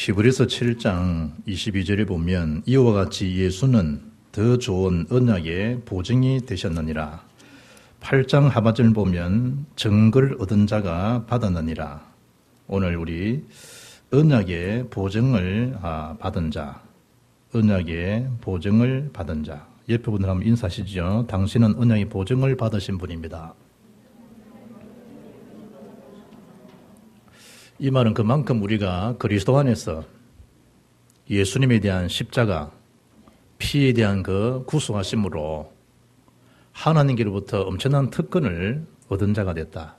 히브리서 7장 22절에 보면 이와 같이 예수는 더 좋은 언약의 보증이 되셨느니라. 8장 하반절 보면 정글 얻은 자가 받았느니라. 오늘 우리 언약의 보증을 받은 자, 언약의 보증을 받은 자. 옆에 분들 한번 인사하시죠. 당신은 언약의 보증을 받으신 분입니다. 이 말은 그만큼 우리가 그리스도 안에서 예수님에 대한 십자가, 피에 대한 그 구속하심으로 하나님께로부터 엄청난 특권을 얻은 자가 됐다.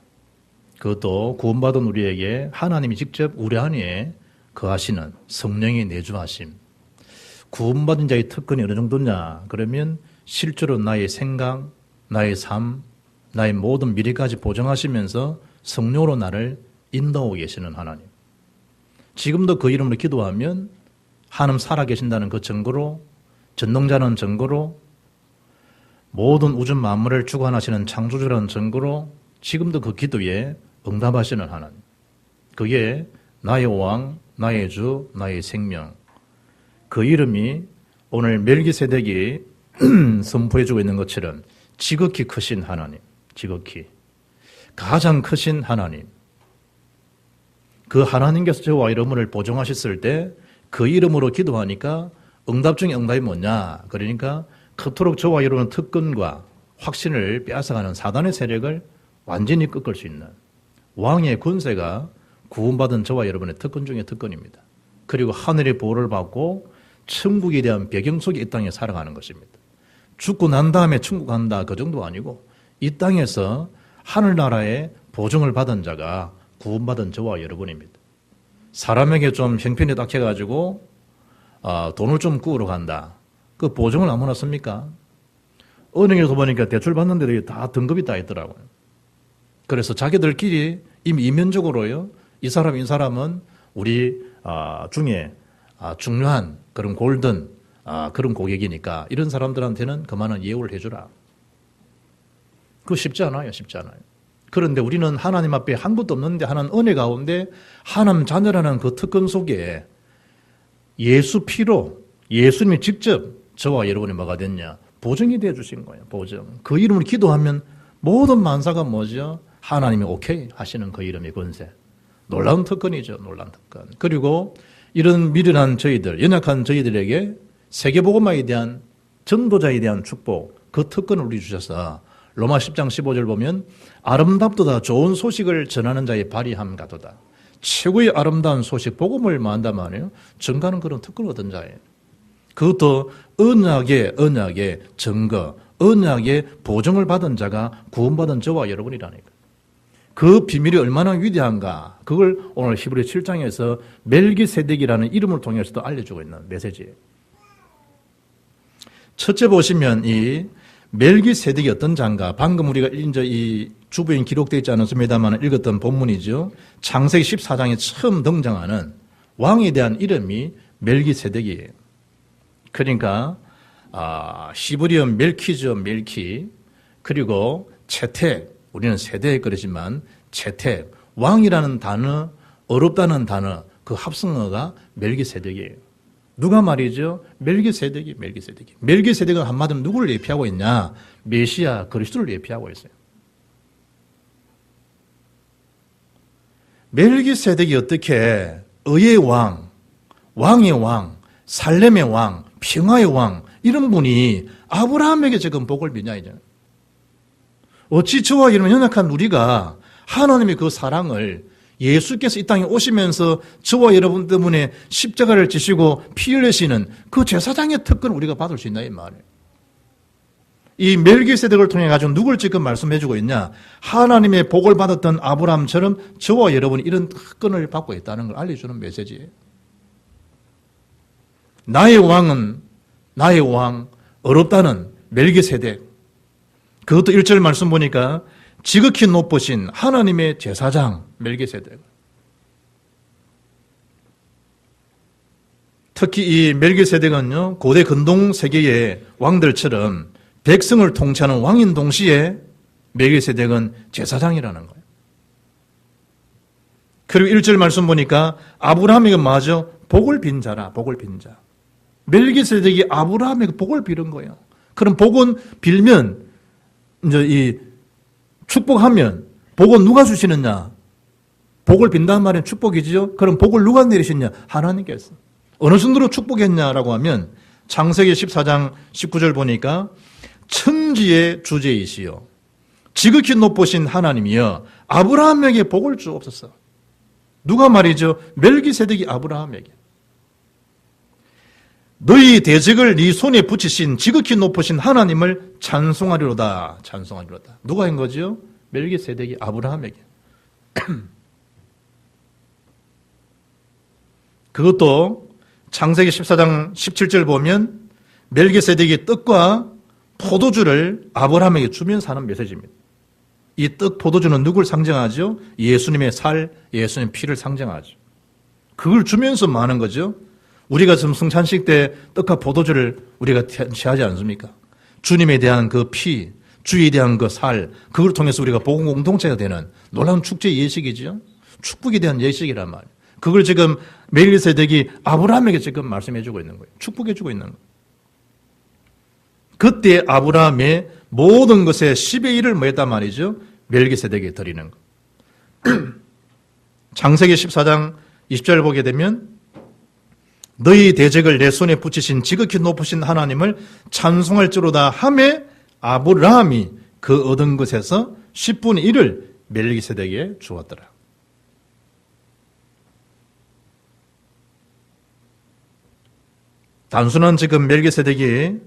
그것도 구원받은 우리에게 하나님이 직접 우리 안에 거하시는 성령의 내주하심. 구원받은 자의 특권이 어느 정도냐? 그러면 실제로 나의 생각, 나의 삶, 나의 모든 미래까지 보정하시면서 성령으로 나를 인도하고 계시는 하나님. 지금도 그 이름으로 기도하면 하나님 살아계신다는 그 증거로, 전능자는 증거로, 모든 우주 만물을 주관하시는 창조주라는 증거로 지금도 그 기도에 응답하시는 하나님. 그게 나의 왕, 나의 주, 나의 생명. 그 이름이 오늘 멜기세덱이 선포해주고 있는 것처럼 지극히 크신 하나님, 지극히 가장 크신 하나님. 그 하나님께서 저와 여러분을 보정하셨을 때 그 이름으로 기도하니까 응답 중에 응답이 뭐냐? 그러니까 그토록 저와 여러분의 특권과 확신을 빼앗아가는 사단의 세력을 완전히 꺾을 수 있는 왕의 권세가 구원받은 저와 여러분의 특권 중에 특권입니다. 그리고 하늘의 보호를 받고 천국에 대한 배경 속에 이 땅에 살아가는 것입니다. 죽고 난 다음에 천국 간다 그 정도 아니고 이 땅에서 하늘나라의 보증을 받은 자가 구원받은 저와 여러분입니다. 사람에게 좀 형편이 딱해가지고 돈을 좀 구우러 간다. 그 보증을 아무나 씁니까? 은행에서 보니까 대출 받는데 다 등급이 다 있더라고요. 그래서 자기들끼리 이미 이면적으로요. 이 사람은 우리 중에 중요한 그런 골든 그런 고객이니까 이런 사람들한테는 그만한 예우를 해주라. 그거 쉽지 않아요. 쉽지 않아요. 그런데 우리는 하나님 앞에 한 것도 없는데 하나님 은혜 가운데 하나님 자녀라는 그 특권 속에 예수 피로 예수님이 직접 저와 여러분이 뭐가 됐냐? 보증이 되어 주신 거예요. 보증. 그 이름을 기도하면 모든 만사가 뭐죠? 하나님이 오케이 하시는 그 이름의 권세. 놀라운 특권이죠. 놀라운 특권. 그리고 이런 미련한 저희들, 연약한 저희들에게 세계복음화에 대한 전도자에 대한 축복, 그 특권을 우리 주셔서 로마 10장 15절 보면 아름답도다 좋은 소식을 전하는 자의 발휘함 같도다. 최고의 아름다운 소식, 복음을 말한다면 증가하는 그런 특권을 얻은 자예요. 그것도 언약의 증거, 언약의 보증을 받은 자가 구원받은 저와 여러분이라니까. 그 비밀이 얼마나 위대한가. 그걸 오늘 히브리 7장에서 멜기세덱이라는 이름을 통해서도 알려주고 있는 메시지예요. 첫째 보시면 이 멜기세덱이 어떤 자인가? 방금 우리가 이제 이 주부인 기록되어 있지 않습니다만 읽었던 본문이죠. 창세기 14장에 처음 등장하는 왕에 대한 이름이 멜기세덱이에요. 그러니까 히브리어 멜키죠, 멜키. 그리고 채택, 우리는 세대에 그러지만 채택, 왕이라는 단어, 어렵다는 단어, 그 합성어가 멜기세덱이에요. 누가 말이죠? 멜기세덱이. 멜기세덱은 한마디로 누구를 예표하고 있냐? 메시아 그리스도를 예표하고 있어요. 멜기세덱이 어떻게 의의 왕, 왕의 왕, 살렘의 왕, 평화의 왕 이런 분이 아브라함에게 지금 복을 비냐 이제. 어찌 저와 이런 연약한 우리가 하나님의 그 사랑을 예수께서 이 땅에 오시면서 저와 여러분 때문에 십자가를 지시고 피 흘리시는 그 제사장의 특권을 우리가 받을 수 있나 이 말이에요. 이 멜기세덱을 통해 가지고 누굴 지금 말씀해 주고 있냐? 하나님의 복을 받았던 아브라함처럼 저와 여러분이 이런 특권을 받고 있다는 걸 알려주는 메시지예요. 나의 왕은 나의 왕 어렵다는 멜기세덱. 그것도 1절 말씀 보니까 지극히 높으신 하나님의 제사장 멜기세덱. 특히 이 멜기세덱은요 고대 근동 세계의 왕들처럼 백성을 통치하는 왕인 동시에 멜기세덱은 제사장이라는 거예요. 그리고 1절 말씀 보니까 아브라함이 맞아 복을 빈 자라. 복을 빈 자. 멜기세덱이 아브라함에게 복을 빌은 거예요. 그럼 복은 빌면 이제 이 축복하면 복은 누가 주시느냐? 복을 빈다는 말은 축복이지요. 그럼 복을 누가 내리시냐? 하나님께서. 어느 정도로 축복했냐라고 하면 창세기 14장 19절 보니까 천지의 주제이시여 지극히 높으신 하나님이여 아브라함에게 복을 주옵소서. 누가 말이죠? 멜기세덱이 아브라함에게. 너희 대적을 네 손에 붙이신 지극히 높으신 하나님을 찬송하리로다. 찬송하리로다. 누가 한 거죠? 멜기세덱이 아브라함에게. 그것도 창세기 14장 17절 보면 멜기세덱이 떡과 포도주를 아브라함에게 주면서 하는 메시지입니다. 이 떡, 포도주는 누굴 상징하죠? 예수님의 살, 예수님의 피를 상징하죠. 그걸 주면서 뭐 하는 거죠? 우리가 지금 성찬식 때 떡과 포도주를 우리가 취하지 않습니까? 주님에 대한 그 피, 주에 대한 그 살, 그걸 통해서 우리가 복음 공동체가 되는 놀라운 축제 예식이죠. 축복에 대한 예식이란 말이에요. 그걸 지금 멜기세덱이 아브라함에게 지금 말씀해 주고 있는 거예요. 축복해 주고 있는 거예요. 그때 아브라함의 모든 것의 10의 1을 뭐 했단 말이죠? 멜기세덱에 드리는 거. 창세기 14장 20절 보게 되면 너희 대적을 내 손에 붙이신 지극히 높으신 하나님을 찬송할지로다 하매 아브라함이 그 얻은 것에서 10분의 1을 멜기세덱에 주었더라. 단순한 지금 멜기세덱이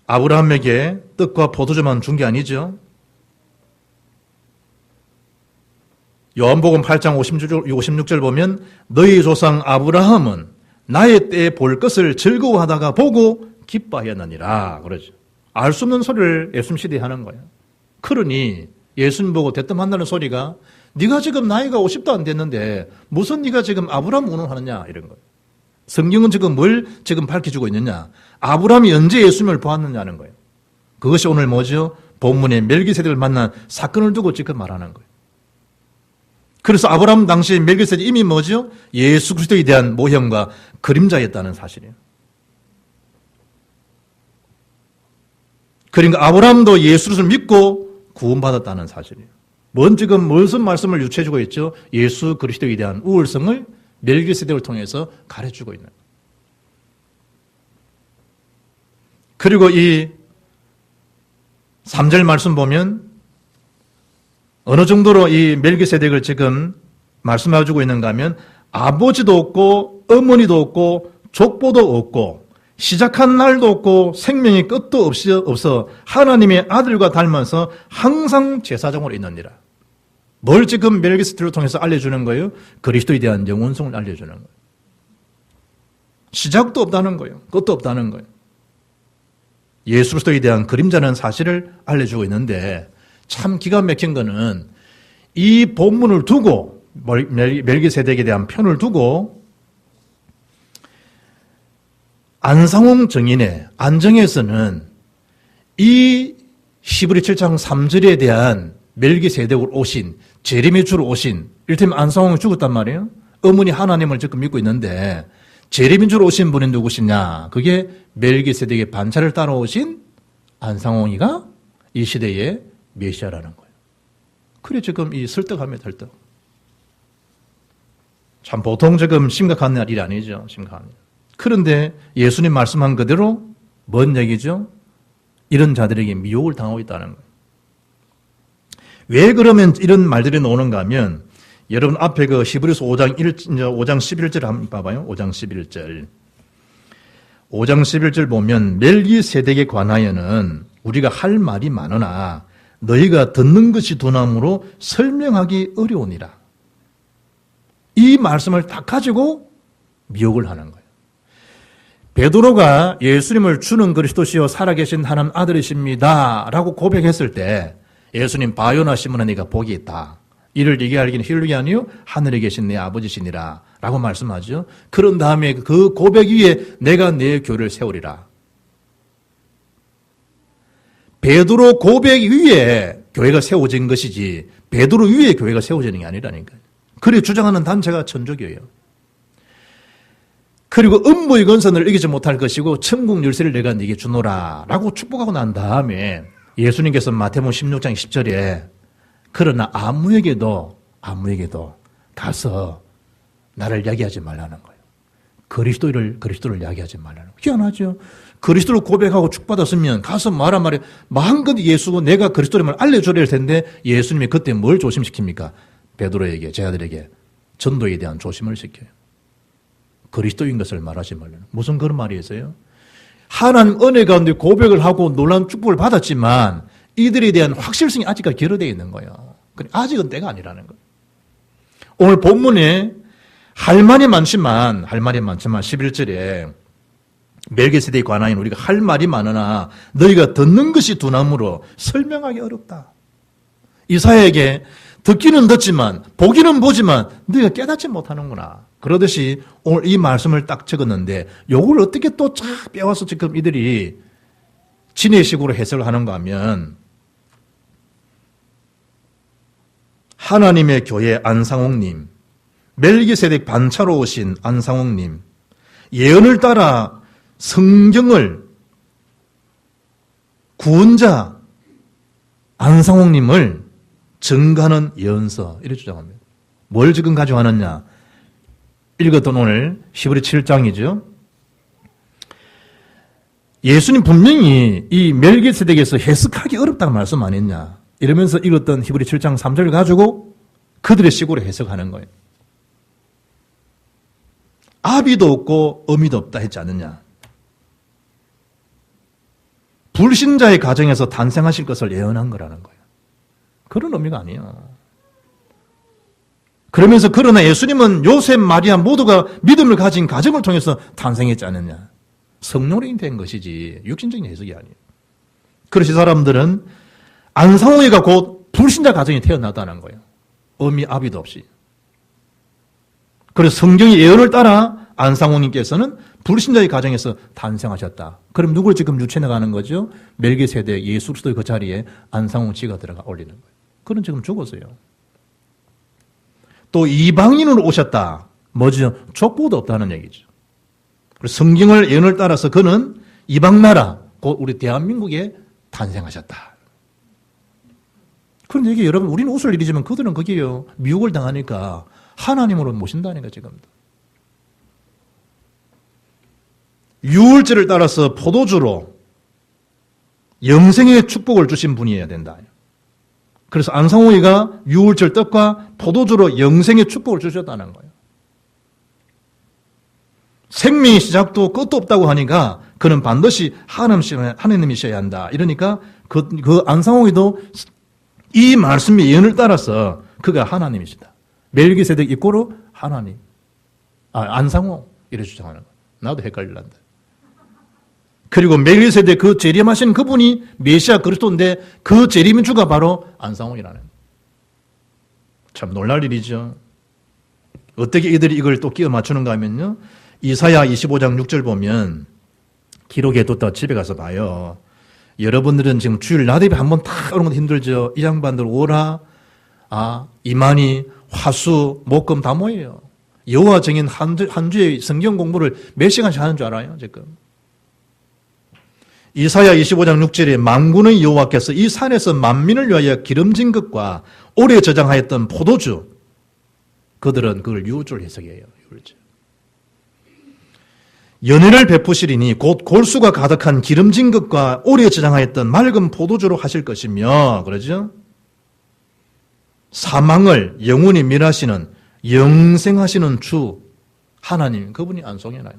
아브라함에게 떡과 포도주만 준 게 아니죠. 요한복음 8장 56절 보면 너희 조상 아브라함은 나의 때에 볼 것을 즐거워하다가 보고 기뻐하였느니라 그러죠. 알 수 없는 소리를 예수님 시대에 하는 거예요. 그러니 예수님 보고 대뜸 한다는 소리가 네가 지금 나이가 50도 안 됐는데 무슨 네가 지금 아브라함 운운하느냐 이런 거예요. 성경은 지금 뭘 지금 밝혀주고 있느냐? 아브라함이 언제 예수님을 보았느냐는 거예요. 그것이 오늘 뭐죠? 본문에 멜기세덱을 만난 사건을 두고 지금 말하는 거예요. 그래서 아브라함 당시 멜기세덱이 이미 뭐죠? 예수 그리스도에 대한 모형과 그림자였다는 사실이에요. 그러니까 아브라함도 예수 그리스도를 믿고 구원받았다는 사실이에요. 지금 무슨 말씀을 유추해주고 있죠? 예수 그리스도에 대한 우월성을 멜기세덱을 통해서 가르쳐주고 있는. 그리고 이 3절 말씀 보면 어느 정도로 이 멜기세덱을 지금 말씀해주고 있는가 하면 아버지도 없고 어머니도 없고 족보도 없고 시작한 날도 없고 생명의 끝도 없어 하나님의 아들과 닮아서 항상 제사장으로 있느니라. 뭘 지금 멜기세덱을 통해서 알려주는 거예요? 그리스도에 대한 영원성을 알려주는 거예요. 시작도 없다는 거예요. 끝도 없다는 거예요. 예수 그리스도에 대한 그림자는 사실을 알려주고 있는데 참 기가 막힌 거는 이 본문을 두고 멜기세덱에 대한 편을 두고 안상홍 정인의 안정에서는 이 히브리 7장 3절에 대한 멜기세덱으로 오신 제레미주로 오신 이를테면 안상홍이 죽었단 말이에요. 어머니 하나님을 지금 믿고 있는데 제레미주로 오신 분이 누구시냐? 그게 멜기세덱의 반차를 따라오신 안상홍이가 이 시대의 메시아라는 거예요. 그래 지금 이 설득하며 설득. 참 보통 지금 심각한 일이 아니죠. 심각한 일. 그런데 예수님 말씀한 그대로 뭔 얘기죠? 이런 자들에게 미혹을 당하고 있다는 거예요. 왜 그러면 이런 말들이 나오는가 하면 여러분 앞에 그 히브리서 5장 11절 한번 봐봐요. 5장 11절. 5장 11절 보면 멜기세덱에 관하여는 우리가 할 말이 많으나 너희가 듣는 것이 두나무로 설명하기 어려우니라. 이 말씀을 딱 가지고 미혹을 하는 거예요. 베드로가 예수님을 주는 그리스도시요 살아계신 하나님 아들이십니다 라고 고백했을 때 예수님 바요나 시몬아 네가 복이 있다. 이를 얘기하기는 힐룩이 아니요 하늘에 계신 내 아버지시니라 라고 말씀하죠. 그런 다음에 그 고백 위에 내가 내 교회를 세우리라. 베드로 고백 위에 교회가 세워진 것이지 베드로 위에 교회가 세워지는 게 아니라니까요. 그래 주장하는 단체가 천주교예요. 그리고 음부의 권선을 이기지 못할 것이고 천국 열쇠를 내가 네게 주노라 라고 축복하고 난 다음에 예수님께서 마태복음 16장 10절에 그러나 아무에게도 가서 나를 이야기하지 말라는 거예요. 그리스도를 이야기하지 말라는 거예요. 희한하죠. 그리스도를 고백하고 축받았으면 가서 말한 말에 마음껏 예수고 내가 그리스도임을 알려줘야 할 텐데 예수님이 그때 뭘 조심시킵니까? 베드로에게, 제자들에게 전도에 대한 조심을 시켜요. 그리스도인 것을 말하지 말라는. 무슨 그런 말이 있어요? 하나님 은혜 가운데 고백을 하고 놀라운 축복을 받았지만 이들에 대한 확실성이 아직까지 결여되어 있는 거예요. 아직은 때가 아니라는 거예요. 오늘 본문에 할 말이 많지만 11절에 멜기세덱에 관하여 우리가 할 말이 많으나 너희가 듣는 것이 둔함으로 설명하기 어렵다. 이사야에게 듣기는 듣지만 보기는 보지만 너희가 깨닫지 못하는구나. 그러듯이 오늘 이 말씀을 딱 적었는데 요걸 어떻게 또 쫙 빼와서 지금 이들이 진해식으로 해석을 하는가 하면 하나님의 교회 안상홍님, 멜기세덱 반차로 오신 안상홍님, 예언을 따라 성경을 구원자 안상홍님을 증가하는 예언서 이렇게 주장합니다. 뭘 지금 가져가느냐? 읽었던 오늘 히브리 7장이죠. 예수님 분명히 이 멜기세덱에서 해석하기 어렵다는 말씀 안 했냐? 이러면서 읽었던 히브리 7장 3절을 가지고 그들의 식으로 해석하는 거예요. 아비도 없고 어미도 없다 했지 않느냐? 불신자의 가정에서 탄생하실 것을 예언한 거라는 거예요. 그런 의미가 아니에요. 그러면서 그러나 예수님은 요셉, 마리아 모두가 믿음을 가진 가정을 통해서 탄생했지 않느냐? 성령이 된 것이지 육신적인 해석이 아니에요. 그래서 사람들은 안상홍이가 곧 불신자 가정이 태어났다는 거예요. 어미, 아비도 없이. 그래서 성경의 예언을 따라 안상홍님께서는 불신자의 가정에서 탄생하셨다. 그럼 누굴 지금 유치해나가는 거죠? 멜기세덱 예수 그리스도의 그 자리에 안상홍 씨가 들어가 올리는 거예요. 그는 지금 죽었어요. 또 이방인으로 오셨다. 뭐죠? 족보도 없다는 얘기죠. 그래서 성경을 예언을 따라서 그는 이방 나라, 곧 우리 대한민국에 탄생하셨다. 그런데 이게 여러분, 우리는 웃을 일이지만 그들은 그게요, 미혹을 당하니까 하나님으로 모신다니까, 지금도. 유월절을 따라서 포도주로 영생의 축복을 주신 분이어야 된다. 그래서 안상홍이가 유월절 떡과 포도주로 영생의 축복을 주셨다는 거예요. 생명의 시작도 끝도 없다고 하니까 그는 반드시 하나님이셔야 한다. 이러니까 그 안상홍이도 이 말씀의 예언을 따라서 그가 하나님이시다. 멜기세덱 이꼬로 하나님. 안상홍. 이래 주장하는 거예요. 나도 헷갈릴란다. 그리고 멜기세덱 그 재림하신 그분이 메시아 그리스도인데 그 재림인 주가 바로 안상홍이라는 거예요. 참 놀랄 일이죠. 어떻게 이들이 이걸 또 끼워 맞추는가 하면요. 이사야 25장 6절 보면 기록에 뒀다 집에 가서 봐요. 여러분들은 지금 주일 나대비 한번 탁 오는 것도 힘들죠. 이 양반들 오라, 이만희, 화수, 목금 다 모여요. 여호와 정인 한 주의 성경 공부를 몇 시간씩 하는 줄 알아요, 지금. 이사야 25장 6절에 만군의 여호와께서 이 산에서 만민을 위하여 기름진 것과 오래 저장하였던 포도주, 그들은 그걸 유월절 해석해요. 유월절. 연회를 베푸시리니 곧 골수가 가득한 기름진 것과 오래 저장하였던 맑은 포도주로 하실 것이며, 그러죠? 사망을 영원히 멸하시는 영생하시는 주 하나님, 그분이 안송해 나요.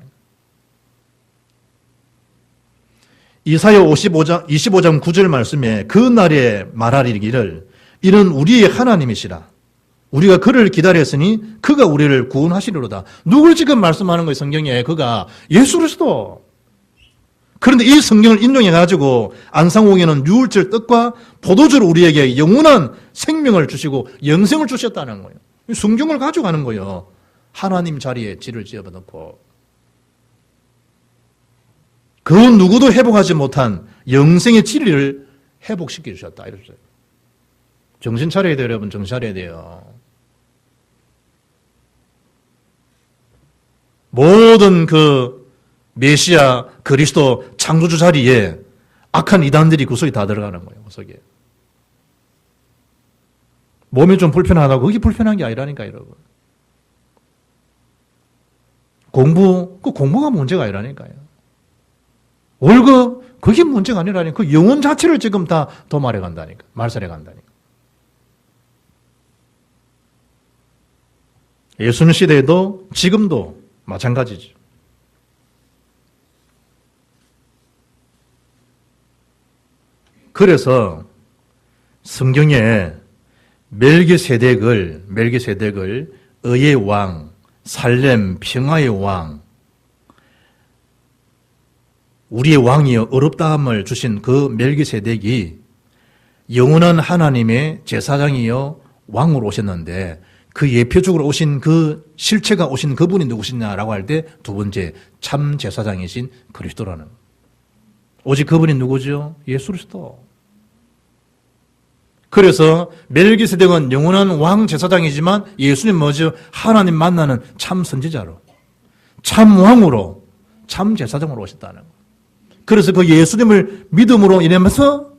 이사야 25장 9절 말씀에 그 날에 말하리기를 이는 우리의 하나님이시라. 우리가 그를 기다렸으니 그가 우리를 구원하시리로다. 누굴 지금 말씀하는 거예요, 성경에? 그가 예수 그리스도. 그런데 이 성경을 인용해가지고 안상홍에는 유월절 떡과 포도주를 우리에게 영원한 생명을 주시고 영생을 주셨다는 거예요. 성경을 가져가는 거예요. 하나님 자리에 질을 지어놓고. 그 누구도 회복하지 못한 영생의 진리를 회복시켜 주셨다. 이랬어요. 정신 차려야 돼요, 여러분. 정신 차려야 돼요. 모든 그 메시아 그리스도 창조주 자리에 악한 이단들이 그 속에 다 들어가는 거예요. 그 속에. 몸이 좀 불편하다고 그게 불편한 게 아니라니까 여러분. 공부가 문제가 아니라니까요. 월급 그게 문제가 아니라니까. 그 영혼 자체를 지금 다 도말해 간다니까. 말살해 간다니까. 예수님 시대에도 지금도 마찬가지죠. 그래서 성경에 멜기세덱을 의의 왕, 살렘 평화의 왕, 우리의 왕이여 어렵다함을 주신 그 멜기세덱이 영원한 하나님의 제사장이여 왕으로 오셨는데 그 예표적으로 오신 그 실체가 오신 그분이 누구시냐라고 할 때 두 번째 참 제사장이신 그리스도라는 거예요. 오직 그분이 누구죠? 예수 그리스도. 그래서 멜기세덱은 영원한 왕 제사장이지만 예수님 뭐죠? 하나님 만나는 참 선지자로, 참 왕으로, 참 제사장으로 오셨다는 거예요. 그래서 그 예수님을 믿음으로 인하면서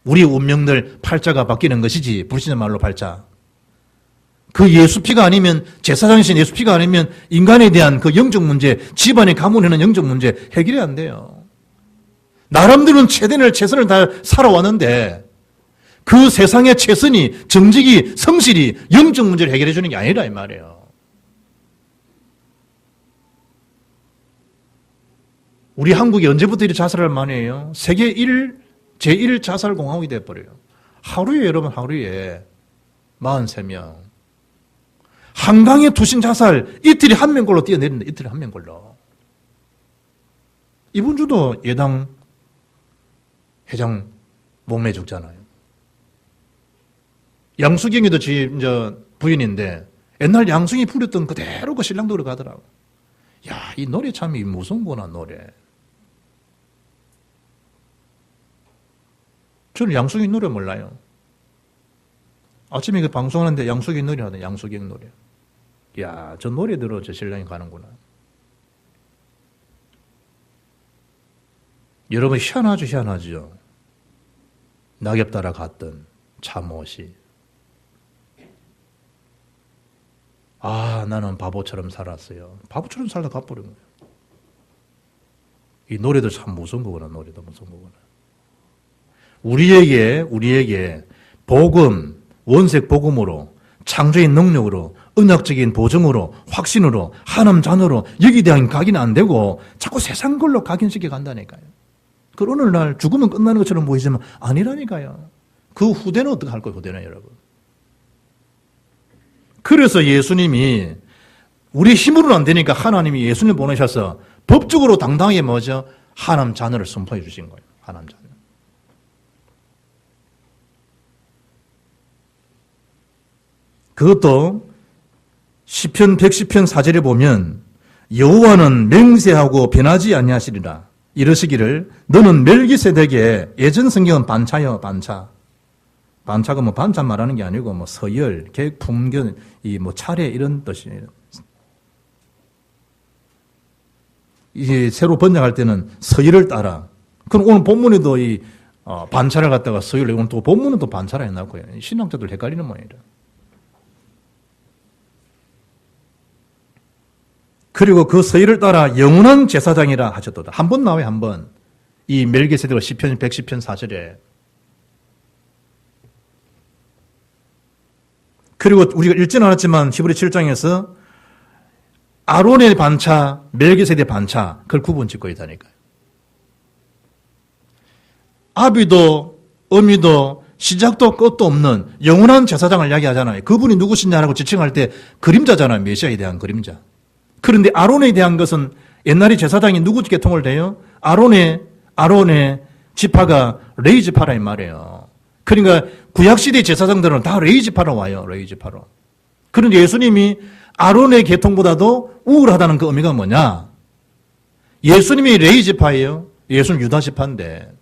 우리 운명들 팔자가 바뀌는 것이지, 불신의 말로 팔자. 그 예수 피가 아니면, 제사장이신 예수 피가 아니면 인간에 대한 그 영적 문제, 집안의 가문에는 영적 문제 해결이 안 돼요. 나름대로는 최선을 다 살아왔는데 그 세상의 최선이, 정직이, 성실이 영적 문제를 해결해 주는 게 아니라 이 말이에요. 우리 한국이 언제부터 이렇게 자살을 많이 해요? 세계 제1 자살공화국이 돼버려요. 하루에 여러분 하루에 43명. 한강에 투신 자살 이틀에 한 명꼴로 뛰어내린다. 이틀에 한 명꼴로. 이번 주도 예당 회장 목매 죽잖아요. 양수경이도 이제 부인인데 옛날 양승이 부렸던 그대로 그 신랑도 그러가더라고. 야, 이 노래 참 무서운구나 노래. 저는 양수경 노래 몰라요. 아침에 그 방송하는데 양수경 노래 하던 양수경 노래. 야, 저 노래 들어 저 신랑이 가는구나. 여러분 희한하죠. 낙엽 따라 갔던 참옷이. 아, 나는 바보처럼 살았어요. 바보처럼 살다 가버린 거예요. 이 노래도 참 무서운 거구나. 노래도 무서운 거구나. 우리에게 복음, 원색 복음으로, 창조의 능력으로, 은학적인 보증으로, 확신으로, 하나님 자녀로 여기에 대한 각인은 안 되고 자꾸 세상 걸로 각인시켜 간다니까요. 그 오늘날 죽으면 끝나는 것처럼 보이지만 아니라니까요. 그 후대는 어떻게 할 거예요, 후대는 여러분. 그래서 예수님이 우리 힘으로는 안 되니까 하나님이 예수님 보내셔서 법적으로 당당하게 뭐죠? 하나님 자녀를 선포해 주신 거예요. 하나님 자녀. 그것도 시편 110편 4절에 보면 여호와는 맹세하고 변하지 아니하시리라. 이러시기를 너는 멜기세덱의, 예전 성경은 반차요, 반차. 반차가 뭐 반찬 말하는 게 아니고 뭐 서열, 계획, 품견, 이 뭐 차례 이런 뜻이에요. 이제 새로 번역할 때는 서열을 따라. 그럼 오늘 본문에도 이 반차를 갖다가 서열, 오늘 또 본문은 또 반차라 해놨고요. 신학자들 헷갈리는 모양이라. 그리고 그 서열을 따라 영원한 제사장이라 하셨도다. 한 번 나와요, 한 번. 이 멜기세덱의 시편 110편 4절에. 그리고 우리가 읽지는 않았지만 히브리 7장에서 아론의 반차, 멜기세덱의 반차, 그걸 구분 짓고 있다니까요. 아비도 어미도 시작도 끝도 없는 영원한 제사장을 이야기하잖아요. 그분이 누구시냐라고 지칭할 때 그림자잖아요. 메시아에 대한 그림자. 그런데 아론에 대한 것은 옛날에 제사장이 누구 계통을 돼요? 아론의 지파가 레위 지파라 이 말이에요. 그러니까 구약시대 제사장들은 다 레위 지파로 와요. 레위 지파로. 그런데 예수님이 아론의 계통보다도 우월하다는 그 의미가 뭐냐? 예수님이 레위 지파예요. 예수는 유다 지파인데.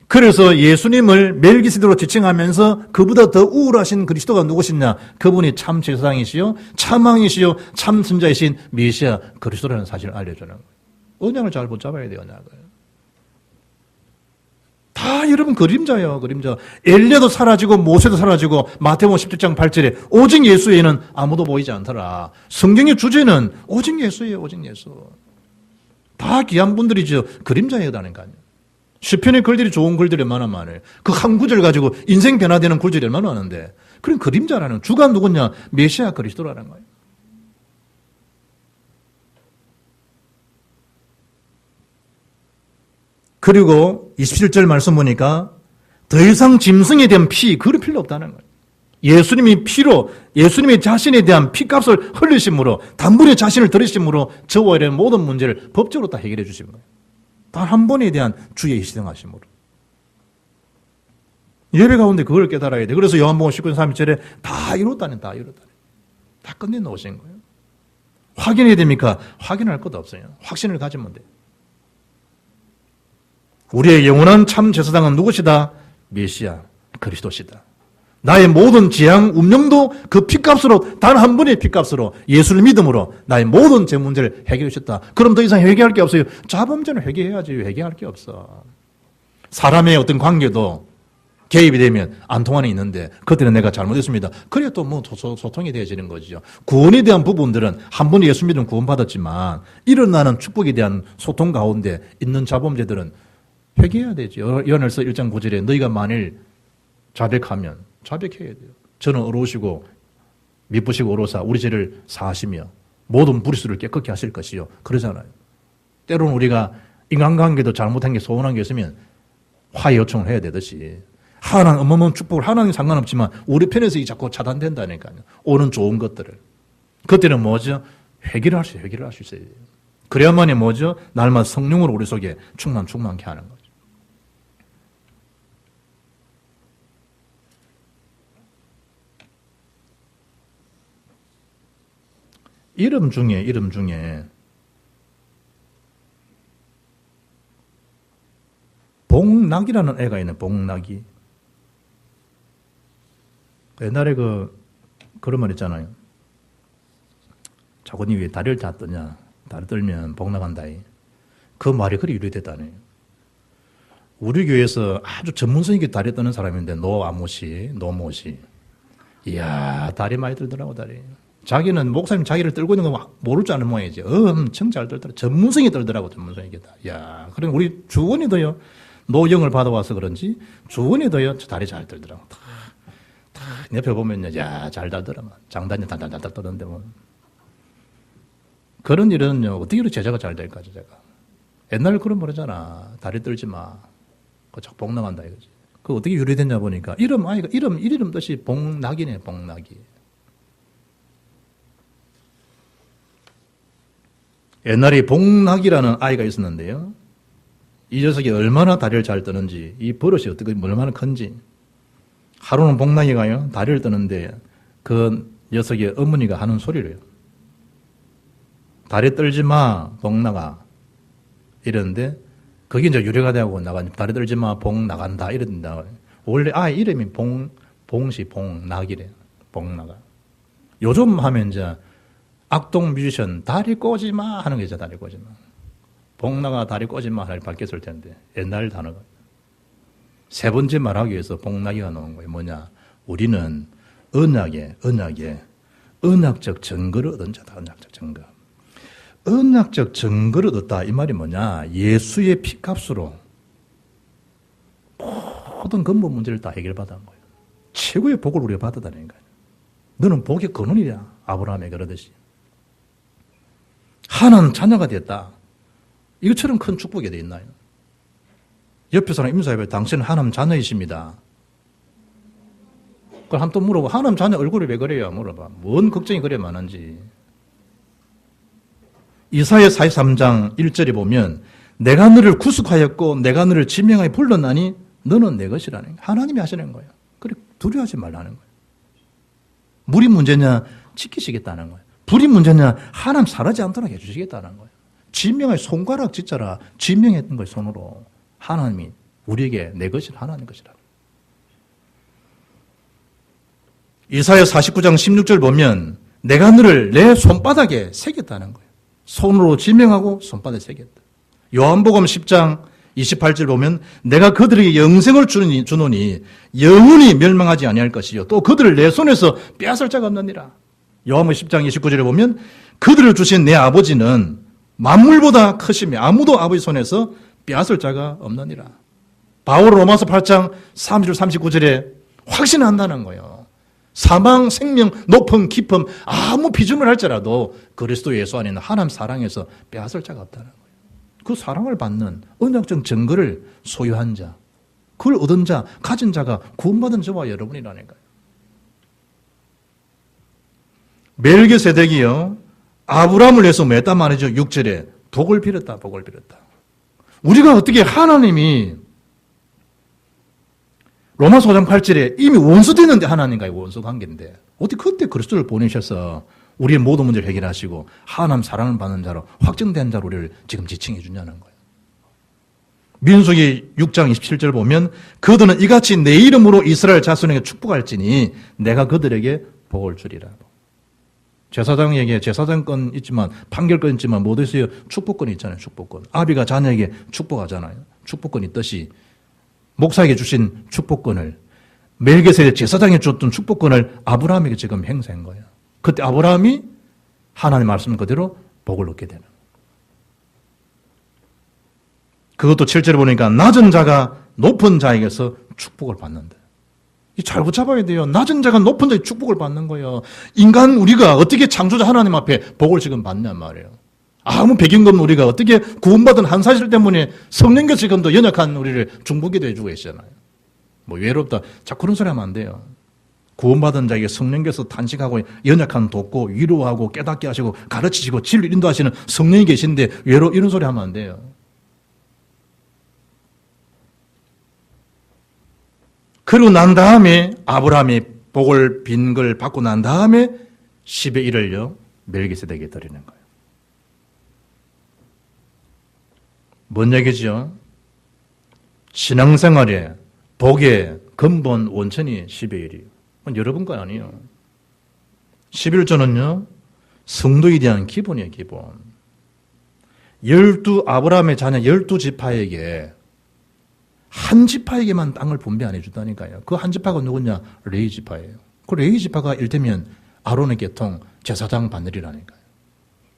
그래서 예수님을 멜기세덱으로 지칭하면서 그보다 더 우월하신 그리스도가 누구시냐? 그분이 참 제사장이시요, 참 왕이시요, 참 선자이신 메시아 그리스도라는 사실을 알려주는 거예요. 언약을 잘 붙잡아야 돼요, 언약을. 다 여러분 그림자예요, 그림자. 엘리야도 사라지고 모세도 사라지고 마태복음 17장 8절에 오직 예수 외에는 아무도 보이지 않더라. 성경의 주제는 오직 예수예요, 오직 예수. 다 귀한 분들이죠. 그림자예요라는 거 아니에요. 시편의 글들이 좋은 글들이 얼마나 많아요. 그 한 구절 가지고 인생 변화되는 글들이 얼마나 많은데. 그런 그림자라는 주가 누구냐? 메시아 그리스도라는 거예요. 그리고 27절 말씀 보니까 더 이상 짐승에 대한 피, 그럴 필요 없다는 거예요. 예수님이 피로, 예수님이 자신에 대한 피값을 흘리심으로, 단번에 자신을 들으심으로 저와 이런 모든 문제를 법적으로 다 해결해 주신 거예요. 단 한 번에 대한 주의 희생하심으로. 예배 가운데 그걸 깨달아야 돼. 그래서 요한복음 19장 31절에 다 이뤘다는, 다 이뤘다는. 다 끝내 놓으신 거예요. 확인해야 됩니까? 확인할 것도 없어요. 확신을 가지면 돼. 우리의 영원한 참 제사장은 누구시다? 메시아 그리스도시다. 나의 모든 재앙, 운명도 그 피값으로, 단 한 번의 피값으로, 예수를 믿음으로 나의 모든 제 문제를 해결해 주셨다. 그럼 더 이상 회개할 게 없어요. 자범죄는 회개해야지. 회개할 게 없어. 사람의 어떤 관계도 개입이 되면 안 통하는 있는데 그때는 내가 잘못했습니다. 그래 또 뭐 소통이 되어지는 거죠. 구원에 대한 부분들은 한 번 예수 믿으면 구원받았지만 일어나는 축복에 대한 소통 가운데 있는 자범죄들은 회개해야 되죠. 요한일서 1장 9절에 너희가 만일 자백하면 자백해야 돼요. 저는 어로우시고 미쁘시고 어로사 우리 죄를 사하시며 모든 불의수를 깨끗게 하실 것이요. 그러잖아요. 때로는 우리가 인간관계도 잘못한 게 소원한 게 있으면 화해 요청을 해야 되듯이 하나님 어마어마한 축복을 하나님 상관없지만 우리 편에서 이 자꾸 차단된다니까요. 오는 좋은 것들을. 그때는 뭐죠? 회개를 할 수 있어야 돼요. 그래야만이 뭐죠? 날마다 성령으로 우리 속에 충만케 하는 거죠. 이름 중에 복락이라는 애가 있네. 복락이. 옛날에 그런 말 있잖아요. 자꾸 니 왜 다리를 다 떠냐. 다리 떨면 복락한다. 그 말이 그리 유래됐다네. 우리 교회에서 아주 전문성 있게 다리 떠는 사람인데 노모시. 이야, 다리 많이 떨더라고, 다리. 자기는 목사님 자기를 떨고 있는 거 모를 줄 아는 모양이지. 엄청 잘 떨더라. 전문성이 떨더라고, 전문성이. 야, 그럼 우리 주원이도요. 노영을 받아와서 그런지 주원이도요. 다리 잘 떨더라고. 옆에 보면요, 야, 잘 달더라만. 장단이 달달달달 떠는데 뭐. 그런 일은요, 어떻게 이렇게 제자가 잘 될까, 제자가. 옛날에 그런 말 하잖아. 다리 떨지 마. 그거 자꾸 복락한다, 이거지. 그거 어떻게 유래됐냐 보니까, 이름 뜻이 복락이네, 복락이. 옛날에 복락이라는 아이가 있었는데요. 이 녀석이 얼마나 다리를 잘 떠는지, 이 버릇이 어떻게, 얼마나 큰지. 하루는 복락이가요, 다리를 떠는데 그 녀석의 어머니가 하는 소리래요. 다리 떨지 마, 복락아. 이러는데, 그게 이제 유래가 되고 나가니, 다리 떨지 마, 복나간다. 이런다. 원래 아이 이름이 복락이래. 복락아. 요즘 하면 이제 악동 뮤지션, 다리 꼬지 마 하는 게 있죠, 다리 꼬지 마. 복락아, 다리 꼬지 마 하는 바뀌었을 텐데, 옛날 단어가. 세 번째 말하기 위해서 복락이가 나온 거예요. 뭐냐? 우리는 언약적 증거를 얻은 자다. 언약적 증거. 언약적 증거를 얻었다. 이 말이 뭐냐? 예수의 피값으로 모든 근본 문제를 다 해결받은 거예요. 최고의 복을 우리가 받았다는 거예요. 너는 복의 근원이야. 아브라함이 그러듯이. 하나님 자녀가 됐다. 이것처럼 큰 축복이 돼 있나요? 옆에 사람 임사해봐요. 당신은 하나님 자녀이십니다. 그걸 한번 또 물어봐. 하나님 자녀 얼굴이 왜 그래요? 물어봐. 뭔 걱정이 그래 많은지. 이사야 43장 1절에 보면 내가 너를 구속하였고 내가 너를 지명하여 불렀나니 너는 내 것이라는 거예요. 하나님이 하시는 거예요. 그래 두려워하지 말라는 거예요. 물이 문제냐? 지키시겠다는 거예요. 불이 문제냐? 하나님 사라지 않도록 해주시겠다는 거예요. 지명하여 손가락 짓자라 지명했던 거예요. 손으로. 하나님이 우리에게 내 것이 하나님 것이라. 이사야 49장 16절 보면 내가 너를 내 손바닥에 새겼다는 거예요. 손으로 지명하고 손바닥에 새겼다. 요한복음 10장 28절 보면 내가 그들에게 영생을 주노니 영원히 멸망하지 아니할 것이요 또 그들을 내 손에서 빼앗을 자가 없느니라. 요한복음 10장 29절에 보면 그들을 주신 내 아버지는 만물보다 크시며 아무도 아버지 손에서 빼앗을 자가 없느니라. 바울 로마서 8장 30절 39절에 확신한다는 거예요. 사망, 생명, 높음, 깊음 아무 비중을 할지라도 그리스도 예수 안에는 하나님 사랑에서 빼앗을 자가 없다는 거예요. 그 사랑을 받는 언약적 증거를 소유한 자, 그걸 얻은 자, 가진 자가 구원받은 저와 여러분이라니까요. 멜기세덱이요 아브라함을 위해서 뭐 했단 말이죠. 6절에 복을 빌었다. 복을 빌었다. 우리가 어떻게 하나님이 로마서 5장 8절에 이미 원수됐는데 하나님과의 원수 관계인데 어떻게 그때 그리스도를 보내셔서 우리의 모든 문제를 해결하시고 하나님 사랑을 받는 자로 확정된 자로 우리를 지금 지칭해 주냐는 거예요. 민수기 6장 27절 보면 그들은 이같이 내 이름으로 이스라엘 자손에게 축복할지니 내가 그들에게 복을 주리라. 제사장에게 제사장권 있지만 판결권 있지만 모두 있어요. 축복권이 있잖아요. 축복권. 아비가 자녀에게 축복하잖아요. 축복권 있듯이 목사에게 주신 축복권을 멜기세덱 제사장에 줬던 축복권을 아브라함에게 지금 행사한 거예요. 그때 아브라함이 하나님 말씀 그대로 복을 얻게 되는 거예요. 그것도 7절에 보니까 낮은 자가 높은 자에게서 축복을 받는다. 잘 붙잡아야 돼요. 낮은 자가 높은 자의 축복을 받는 거예요. 인간 우리가 어떻게 창조자 하나님 앞에 복을 지금 받냔 말이에요. 아무 배경도 없는 우리가 어떻게 구원받은 한 사실 때문에 성령께서 지금도 연약한 우리를 중보기도 해주고 계시잖아요. 뭐 외롭다. 자꾸 그런 소리 하면 안 돼요. 구원받은 자에게 성령께서 탄식하고 연약한 돕고 위로하고 깨닫게 하시고 가르치시고 진리 인도하시는 성령이 계신데 이런 소리 하면 안 돼요. 그러고 난 다음에 아브라함이 복을 빈 걸 받고 난 다음에 10의 1을요 멜기세덱에게 드리는 거예요. 뭔 얘기죠? 신앙생활의 복의 근본 원천이 10의 1이에요. 여러분 건 아니에요. 11조는요 성도에 대한 기본이에요. 기본. 아브라함의 자녀 12지파에게 한 지파에게만 땅을 분배 안 해준다니까요. 그 한 지파가 누구냐? 레위 지파예요. 그 레위 지파가 일테면 아론의 계통 제사장 바늘이라니까요.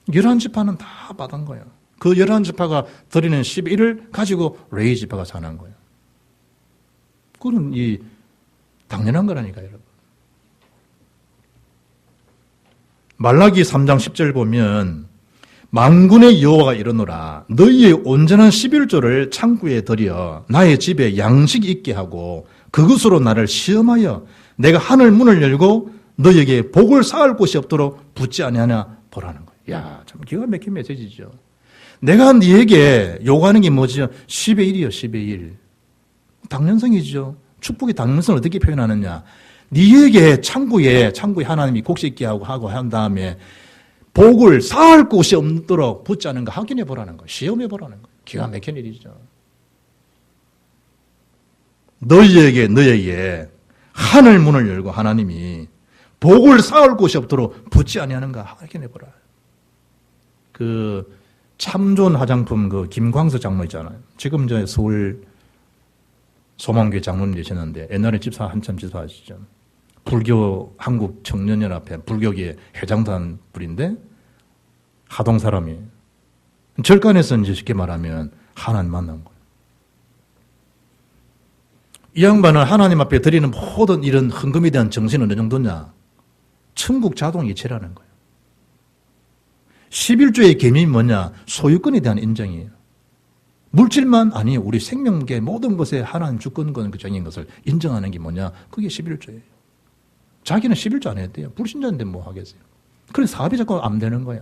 11지파는 다 받은 거예요. 그 11지파가 드리는 11을 가지고 레위 지파가 사는 거예요. 그건 당연한 거라니까요, 여러분. 말라기 3장 10절 보면 만군의 여호와가 이르노라 너희의 온전한 11조를 창고에 들여 나의 집에 양식이 있게 하고 그것으로 나를 시험하여 내가 하늘 문을 열고 너희에게 복을 쌓을 곳이 없도록 붙지 아니하냐 보라는 거예요. 야, 참 기가 막힌 메시지죠. 내가 너희에게 요구하는 게 뭐죠? 10의 1이요. 10의 1. 당연성이죠. 축복의 당연성을 어떻게 표현하느냐. 너희에게 창고에 하나님이 곡식 있게 하고 한 다음에 복을 쌓을 곳이 없도록 붙지 않은가 확인해 보라는 거예요. 시험해 보라는 거예요. 기가 막힌 일이죠. 너희에게 하늘 문을 열고 하나님이 복을 쌓을 곳이 없도록 붙지 아니하는가 확인해 보라. 그 참좋은 화장품 그 김광석 장로 있잖아요. 지금 저 서울 소망교회 장로님 되시는데 옛날에 집사 한참 집사하시죠. 불교 한국 청년연합회 불교계 회장도 한 분인데 하동 사람이 절간에서 이제 쉽게 말하면 하나님 만난 거예요. 이 양반은 하나님 앞에 드리는 모든 이런 헌금에 대한 정신은 어느 정도냐? 천국 자동 이체라는 거예요. 11조의 계명이 뭐냐? 소유권에 대한 인정이에요. 물질만 아니에요. 우리 생명계 모든 것에 하나님 주권권 정인 것을 인정하는 게 뭐냐? 그게 11조예요. 자기는 11조 안 해도 돼요. 불신자인데 뭐 하겠어요. 그래서 사업이 자꾸 안 되는 거야.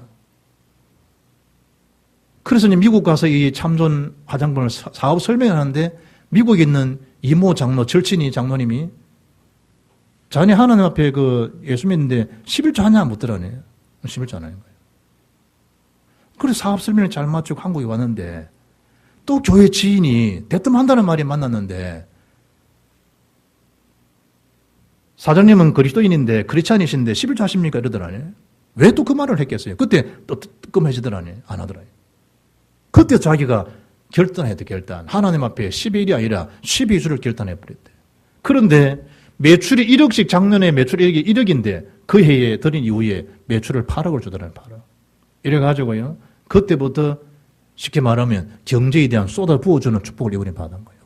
그래서 미국 가서 이 참존 화장품을 사업 설명하는데 미국에 있는 이모 장로, 절친이 장로님이 자네 하나님 앞에 그 예수 믿는데 11조 하냐 묻더라네요. 11조 안 하는 거예요. 그래서 사업 설명을 잘 맞추고 한국에 왔는데 또 교회 지인이 대뜸 한다는 말이 만났는데 사장님은 그리스도인인데 크리스찬이신데 11조 하십니까? 이러더라니. 왜 또 그 말을 했겠어요? 그때 또 뜨끔해지더라니. 안 하더라니. 그때 자기가 결단했대, 결단. 하나님 앞에 11이 아니라 12주를 결단해버렸대. 그런데 매출이 1억씩 작년에 매출이 1억인데 그 해에 들인 이후에 매출을 8억을 주더라니, 8억. 이래가지고요. 그때부터 쉽게 말하면 경제에 대한 쏟아 부어주는 축복을 이분이 받은 거예요.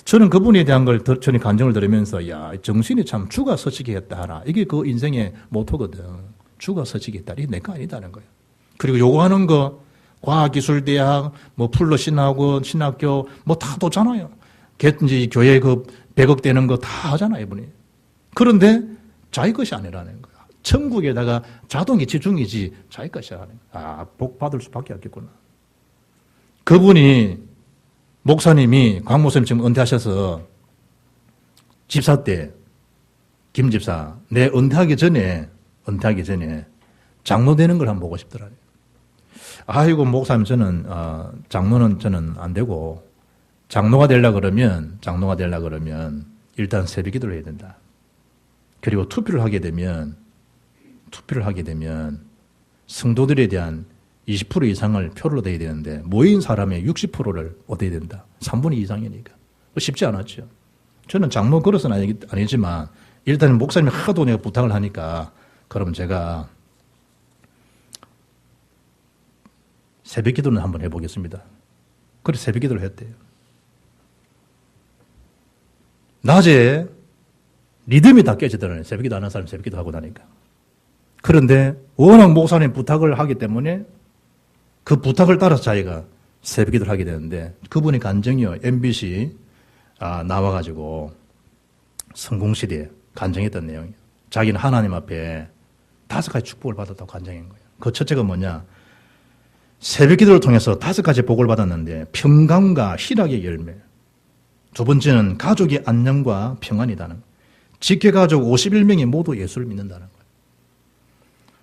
저는 그분에 대한 걸 전에 간증을 들으면서 야, 정신이 참 주가 서치게 했다 하라. 이게 그 인생의 모토거든. 주가 서치게 했다. 이게 내 거 아니다는 거예요. 그리고 요구하는 거 과학기술대학, 뭐 풀로 신학원, 신학교 뭐 다 도잖아요. 이제 교회 그 100억 되는 거 다 하잖아요, 이분이. 그런데 자기 것이 아니라는 거야. 천국에다가 자동이 지중이지 자기 것이 아니라는 거야. 아, 복 받을 수밖에 없겠구나. 그분이 목사님이 곽 목사님 지금 은퇴하셔서 집사 때 김 집사 내 은퇴하기 전에 장로 되는 걸 한번 보고 싶더라고요. 아이고 목사님 저는 장로는 저는 안 되고 장로가 되려 그러면 일단 새벽기도를 해야 된다. 그리고 투표를 하게 되면 성도들에 대한 20% 이상을 표로 돼야 되는데 모인 사람의 60%를 얻어야 된다. 3분의 2 이상이니까. 쉽지 않았죠. 저는 장로 그릇은 아니지만 일단은 목사님이 하도 내가 부탁을 하니까 그럼 제가 새벽 기도는 한번 해보겠습니다. 그래서 새벽 기도를 했대요. 낮에 리듬이 다 깨지더라고요. 새벽 기도 안 하는 사람이 새벽 기도 하고 나니까. 그런데 워낙 목사님 부탁을 하기 때문에 그 부탁을 따라서 자기가 새벽 기도를 하게 되는데 그분이 간증이요. MBC 나와가지고 성공시대에 간증했던 내용이에요. 자기는 하나님 앞에 5가지 축복을 받았다고 간증한 거예요. 그 첫째가 뭐냐. 새벽 기도를 통해서 5가지 복을 받았는데 평강과 희락의 열매. 두 번째는 가족의 안녕과 평안이다는 거예요. 직계가족 51명이 모두 예수를 믿는다는 거예요.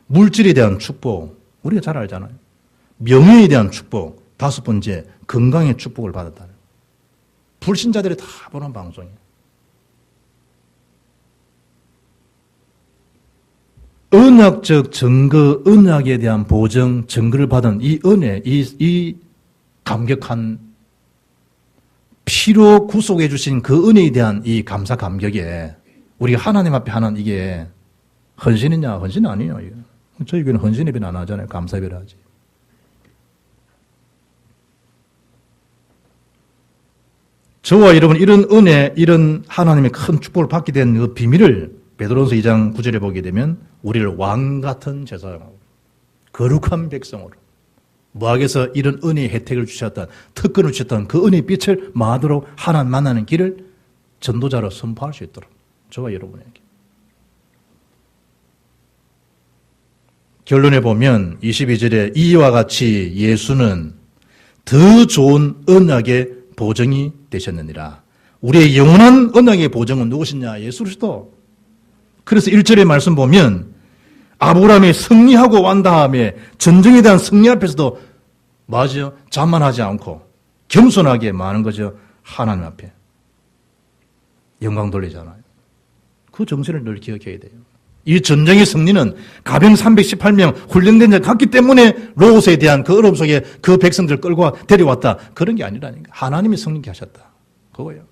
물질에 대한 축복. 우리가 잘 알잖아요. 명예에 대한 축복. 5번째, 건강의 축복을 받았다는 거예요. 불신자들이 다 보는 방송이에요. 언약적 증거, 언약에 대한 보증, 증거를 받은 이 은혜, 이 감격한 피로 구속해 주신 그 은혜에 대한 이 감사 감격에 우리가 하나님 앞에 하는 이게 헌신이냐, 헌신 아니냐. 이게. 저희 교회는 헌신 예배는 안 하잖아요. 감사 예배를 하지. 저와 여러분 이런 은혜, 이런 하나님의 큰 축복을 받게 된 그 비밀을 베드로전서 2장 9절에 보게 되면 우리를 왕 같은 제사장으로 거룩한 백성으로 무학에서 이런 은혜의 혜택을 주셨던 특권을 주셨던 그 은혜의 빛을 마도록 하나님 만나는 길을 전도자로 선포할 수 있도록 저와 여러분에게. 결론에 보면 22절에 이와 같이 예수는 더 좋은 언약의 보증이 되셨느니라. 우리의 영원한 언약의 보증은 누구시냐? 예수 그리스도. 그래서 1절의 말씀 보면 아브라함이 승리하고 wan 다음에 전쟁에 대한 승리 앞에서도 맞아요. 자만하지 않고 겸손하게 많은 거죠. 하나님 앞에. 영광 돌리잖아요. 그 정신을 늘 기억해야 돼요. 이 전쟁의 승리는 가병 318명 훈련된 자 갔기 때문에 로고스에 대한 그 어려움 속에 그 백성들을 끌고 데려왔다. 그런 게 아니라니까. 하나님이 승리케 하셨다. 그거예요.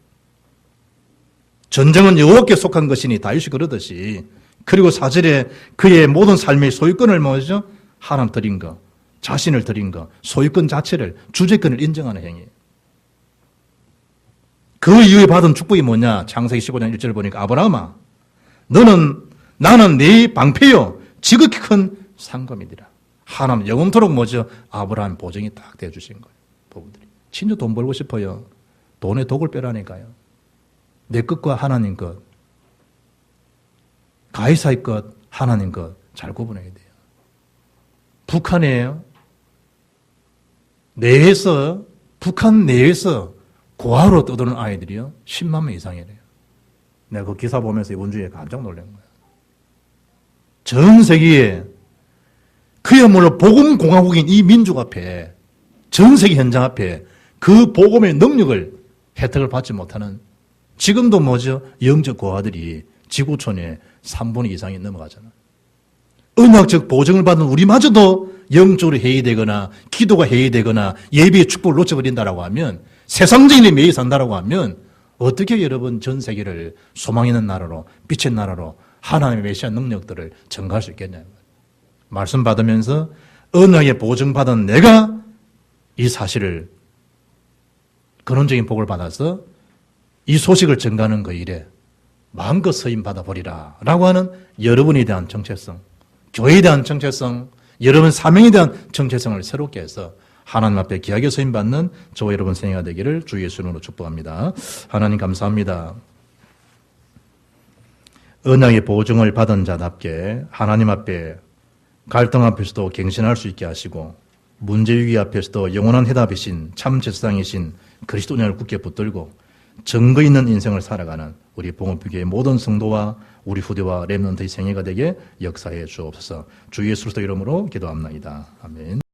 전쟁은 여호와께 속한 것이니 다윗이 그러듯이. 그리고 4절에 그의 모든 삶의 소유권을 뭐죠? 하나님 드린 거, 자신을 드린 거, 소유권 자체를, 주재권을 인정하는 행위. 그 이후에 받은 축복이 뭐냐? 창세기 15장 1절을 보니까 아브라함아, 나는 네 방패요, 지극히 큰 상검이니라. 하나님 영원토록 뭐죠? 아브라함 보증이 딱 되어주신 거예요. 부부들이. 진짜 돈 벌고 싶어요. 돈에 독을 빼라니까요. 내 것과 하나님 것, 가이사의 것, 하나님 것 잘 구분해야 돼요. 북한에 북한 내에서 고아로 떠드는 아이들이요 10만 명 이상이래요. 내가 그 기사 보면서 이번 주에 깜짝 놀란 거예요. 전 세계에 그야말로 복음 공화국인 이 민족 앞에 전 세계 현장 앞에 그 복음의 능력을 혜택을 받지 못하는 지금도 뭐죠? 영적 고아들이 지구촌에 3분의 2 이상이 넘어가잖아. 언약적 보증을 받은 우리마저도 영적으로 해이되거나 기도가 해이되거나 예배의 축복을 놓쳐버린다라고 하면 세상적인 일에 매여 산다라고 하면 어떻게 여러분 전 세계를 소망 있는 나라로 빛의 나라로 하나님의 메시아 능력들을 전가할 수 있겠냐는 거예요. 말씀 받으면서 언약의 보증받은 내가 이 사실을 근원적인 복을 받아서 이 소식을 전가하는 그 일에 마음껏 서임 받아버리라 라고 하는 여러분에 대한 정체성, 교회에 대한 정체성, 여러분 사명에 대한 정체성을 새롭게 해서 하나님 앞에 귀하게 서임받는 저와 여러분 생애가 되기를 주 예수 이름으로 축복합니다. 하나님 감사합니다. 언약의 보증을 받은 자답게 하나님 앞에 갈등 앞에서도 갱신할 수 있게 하시고 문제 위기 앞에서도 영원한 해답이신 참 제사장이신 그리스도인을 굳게 붙들고 증거 있는 인생을 살아가는 우리 봉업교회의 모든 성도와 우리 후대와 렘넌트의 생애가 되게 역사해 주옵소서. 주 예수 그리스도 이름으로 기도합나이다. 아멘.